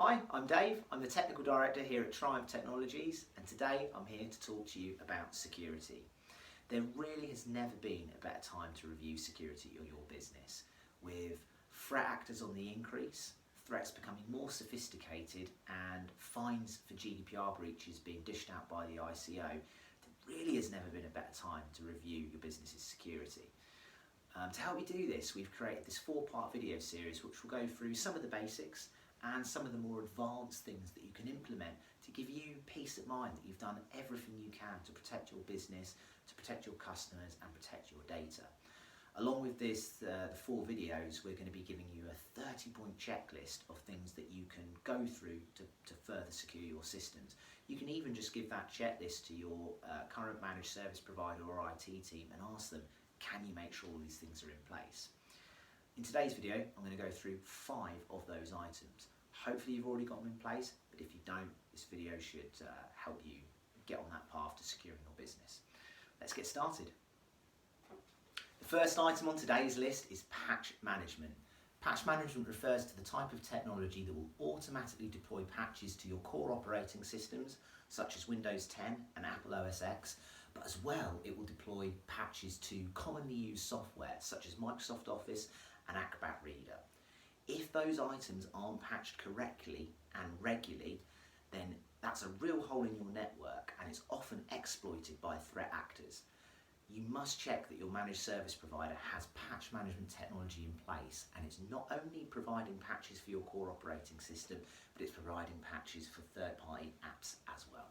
Hi, I'm Dave. I'm the Technical Director here at Triumph Technologies, and today I'm here to talk to you about security. There really has never been a better time to review security of your business. With threat actors on the increase, threats becoming more sophisticated, and fines for GDPR breaches being dished out by the ICO, there really has never been a better time to review your business's security. To help you do this, we've created this 4-part video series which will go through some of the basics and some of the more advanced things that you can implement to give you peace of mind that you've done everything you can to protect your business, to protect your customers and protect your data. Along with this, the 4 videos, we're going to be giving you a 30-point checklist of things that you can go through to further secure your systems. You can even just give that checklist to your current managed service provider or IT team and ask them, can you make sure all these things are in place? In today's video, I'm going to go through 5 of those items. Hopefully you've already got them in place, but if you don't, this video should help you get on that path to securing your business. Let's get started. The first item on today's list is patch management. Patch management refers to the type of technology that will automatically deploy patches to your core operating systems, such as Windows 10 and Apple OS X, but as well it will deploy patches to commonly used software, such as Microsoft Office and Acrobat Reader. If those items aren't patched correctly and regularly, then that's a real hole in your network and it's often exploited by threat actors. You must check that your managed service provider has patch management technology in place, and it's not only providing patches for your core operating system, but it's providing patches for third-party apps as well.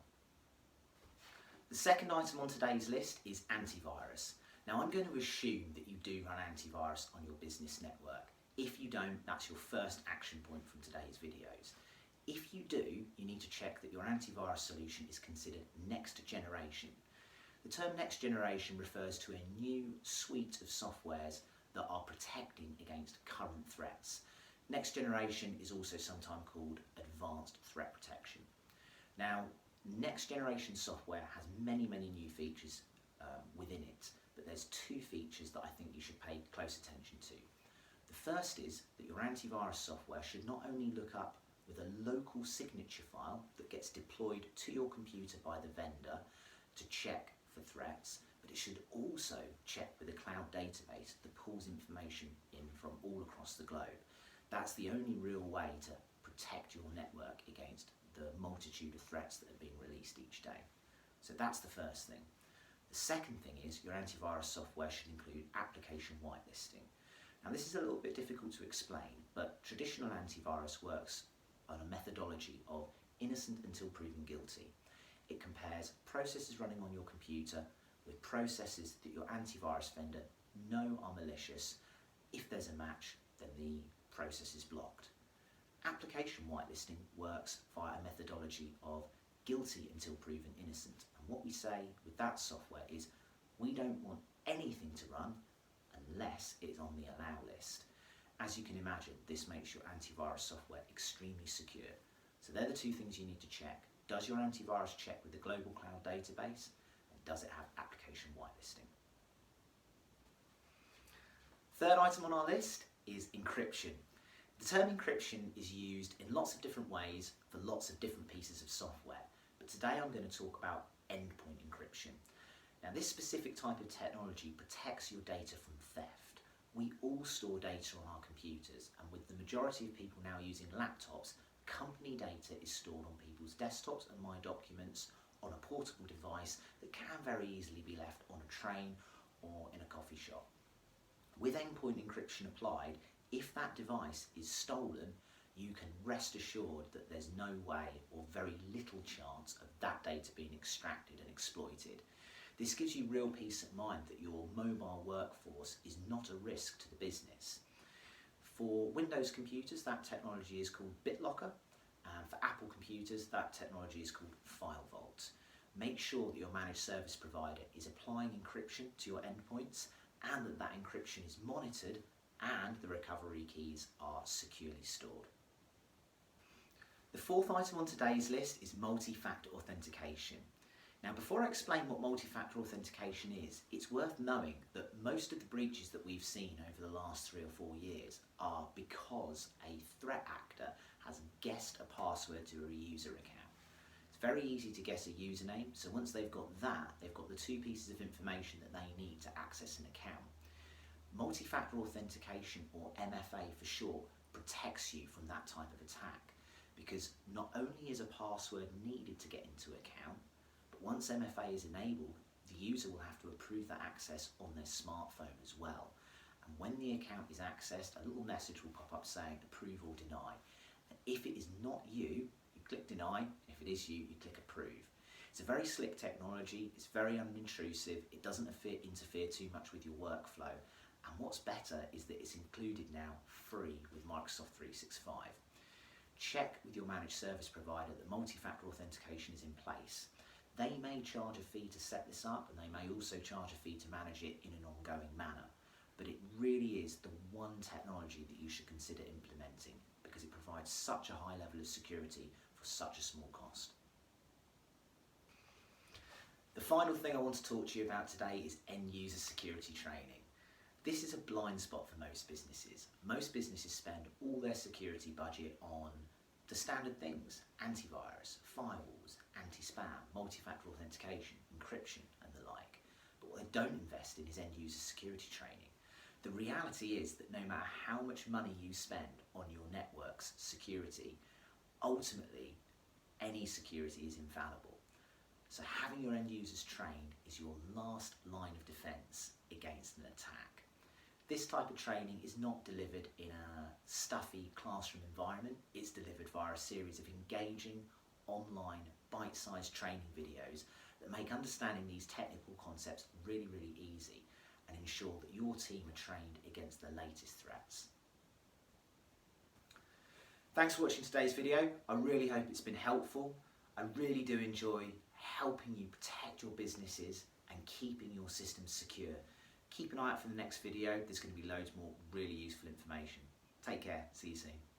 The second item on today's list is antivirus. Now I'm going to assume that you do run antivirus on your business network. If you don't, that's your first action point from today's videos. If you do, you need to check that your antivirus solution is considered next generation. The term next generation refers to a new suite of softwares that are protecting against current threats. Next generation is also sometimes called advanced threat protection. Now, next generation software has many new features within it, but there's 2 features that I think you should pay close attention to. The first is that your antivirus software should not only look up with a local signature file that gets deployed to your computer by the vendor to check for threats, but it should also check with a cloud database that pulls information in from all across the globe. That's the only real way to protect your network against the multitude of threats that are being released each day. So that's the first thing. The second thing is your antivirus software should include application whitelisting. Now this is a little bit difficult to explain, but traditional antivirus works on a methodology of innocent until proven guilty. It compares processes running on your computer with processes that your antivirus vendor know are malicious. If there's a match, then the process is blocked. Application whitelisting works via a methodology of guilty until proven innocent. And what we say with that software is we don't want anything to run unless it's on the allow list. As you can imagine, this makes your antivirus software extremely secure. So they're the 2 things you need to check. Does your antivirus check with the global cloud database? And does it have application whitelisting? Third item on our list is encryption. The term encryption is used in lots of different ways for lots of different pieces of software, but today I'm going to talk about endpoint encryption. Now this specific type of technology protects your data from theft. We all store data on our computers, and with the majority of people now using laptops, company data is stored on people's desktops and My Documents on a portable device that can very easily be left on a train or in a coffee shop. With endpoint encryption applied, if that device is stolen, you can rest assured that there's no way or very little chance of that data being extracted and exploited. This gives you real peace of mind that your mobile workforce is not a risk to the business. For Windows computers, that technology is called BitLocker, and for Apple computers, that technology is called FileVault. Make sure that your managed service provider is applying encryption to your endpoints and that that encryption is monitored and the recovery keys are securely stored. The 4th item on today's list is multi-factor authentication. Now, before I explain what multi-factor authentication is, it's worth knowing that most of the breaches that we've seen over the last 3 or 4 years are because a threat actor has guessed a password to a user account. It's very easy to guess a username, so once they've got that, they've got the two pieces of information that they need to access an account. Multi-factor authentication, or MFA for short, protects you from that type of attack, because not only is a password needed to get into an account, but once MFA is enabled, the user will have to approve that access on their smartphone as well. And when the account is accessed, a little message will pop up saying approve or deny. And if it is not you, you click deny. If it is you, you click approve. It's a very slick technology, it's very unintrusive, it doesn't interfere too much with your workflow. And what's better is that it's included now free with Microsoft 365. Check with your managed service provider that multi-factor authentication is in place. They may charge a fee to set this up, and they may also charge a fee to manage it in an ongoing manner. But it really is the one technology that you should consider implementing, because it provides such a high level of security for such a small cost. The final thing I want to talk to you about today is end user security training. This is a blind spot for most businesses. Most businesses spend all their security budget on the standard things: antivirus, firewalls, anti-spam, multi-factor authentication, encryption and the like. But what they don't invest in is end user security training. The reality is that no matter how much money you spend on your network's security, ultimately any security is infallible. So having your end users trained is your last line of defence against an attack. This type of training is not delivered in a stuffy classroom environment. It's delivered via a series of engaging, online, bite-sized training videos that make understanding these technical concepts really, really easy and ensure that your team are trained against the latest threats. Thanks for watching today's video. I really hope it's been helpful. I really do enjoy helping you protect your businesses and keeping your systems secure. Keep an eye out for the next video. There's going to be loads more really useful information. Take care. See you soon.